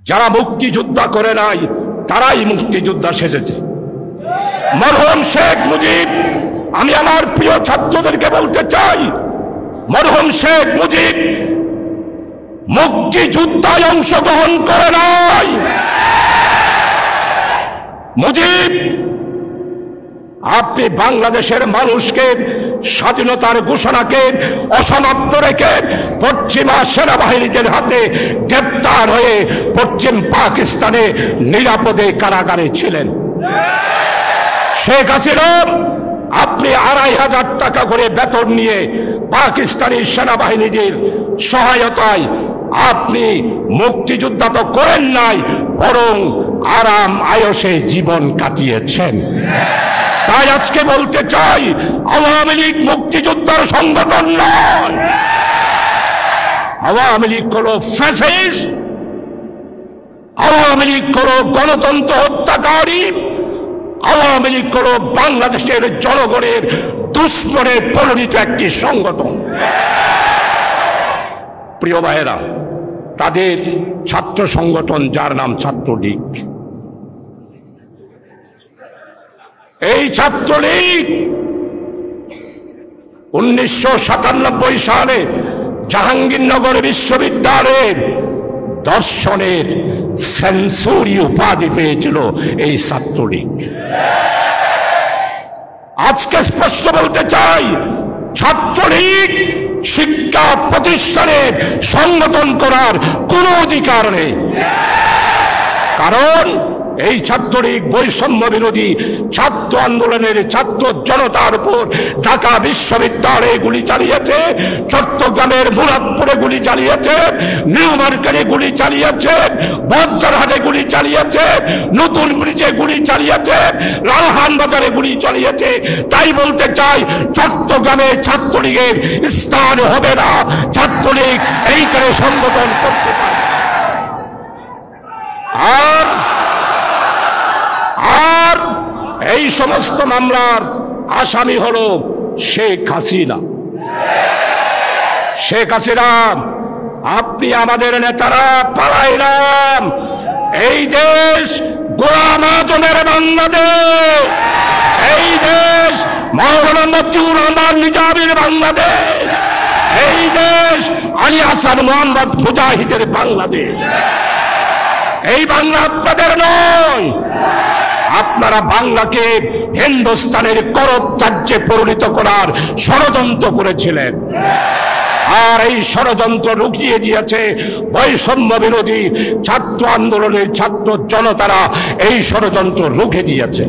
যারা মুক্তিযোদ্ধা করে নাই তারাই মুক্তিযোদ্ধা সেজেছে। মরহুম শেখ মুজিব, আমি আমার প্রিয় ছাত্রদেরকে বলতে চাই, মরহুম শেখ মুজিব মুক্তিযুদ্ধায় অংশগ্রহণ করে নাই। মুজিব, আপনি বাংলাদেশের মানুষকে স্বাধীনতার ঘোষণাকে অসমাপ্ত রেখে পশ্চিমা সেনাবাহিনীদের হাতে গ্রেপ্তার হয়ে পশ্চিম পাকিস্তানে নিরাপদে কারাগারে ছিলেন। শেখ হাসিনা, আপনি ২৫০০ টাকা করে বেতন নিয়ে পাকিস্তানি সেনাবাহিনীদের সহায়তায় আপনি মুক্তিযোদ্ধা তো করেন নাই, বরং আরাম আয়সে জীবন কাটিয়েছেন। তাই আজকে বলতে চাই, আওয়ামী লীগ মুক্তিযোদ্ধার সংগঠন নয়। আওয়ামী লীগ হলো ফ্যাসিস্ট, আওয়ামী লীগ হলো গণতন্ত্র হত্যাকারী, আওয়ামী লীগ হলো বাংলাদেশের জনগণের দুশ্মনে পরিণত একটি সংগঠন। প্রিয় ভাইয়েরা, তাদের ছাত্র সংগঠন যার নাম ছাত্রলীগ, এই ছাত্রলীগ 1997 সালে জাহাঙ্গীরনগর বিশ্ববিদ্যালয়ের দর্শনের সেঞ্চুরি উপাধি পেয়েছিল এই ছাত্রলীগ। আজকে স্পষ্ট বলতে চাই, ছাত্রলীগ শিক্ষা প্রতিষ্ঠানে সংগঠন করার কোনো অধিকার নেই। কারণ এই ছাত্রলীগ বৈষম্য বিরোধী ছাত্র আন্দোলনের ছাত্র জনতার উপর ঢাকা বিশ্ববিদ্যালয়ে গুলি চালিয়েছে, চট্টগ্রামের মুরাদপুরে গুলি চালিয়েছে, নিউ মার্কেটে গুলি চালিয়েছে, বদ্দারহাটে গুলি চালিয়েছে, নতুন ব্রিজে গুলি চালিয়েছে, রায়হান বাজারে গুলি চালিয়েছে। তাই বলতে চাই, চট্টগ্রামে ছাত্রলীগের স্থান হবে না। ছাত্রলীগ এইখানে সংগঠন করতে পারে। আর এই সমস্ত মামলার আসামি হলো শেখ হাসিনা। শেখ হাসিনা, আপনি আমাদের নেতারা পালাইলাম, এই দেশ গোলাম আজমের বাংলাদেশ, এই দেশ মাওলানা মতিউর রহমান নিজামীর বাংলাদেশ, এই দেশ আলী হাসান মোহাম্মদ মুজাহিদের বাংলাদেশ। এই বাংলা আপনাদের নয়। আপনারা বাংলাকে হিন্দুস্তানের করদ রাজ্যে পরিণত করার ষড়যন্ত্র করেছিলেন, আর এই ষড়যন্ত্র রুখিয়ে দিয়েছে বৈষম্য বিরোধী ছাত্র আন্দোলনের ছাত্র জনতারা। এই ষড়যন্ত্র রুখে দিয়েছে।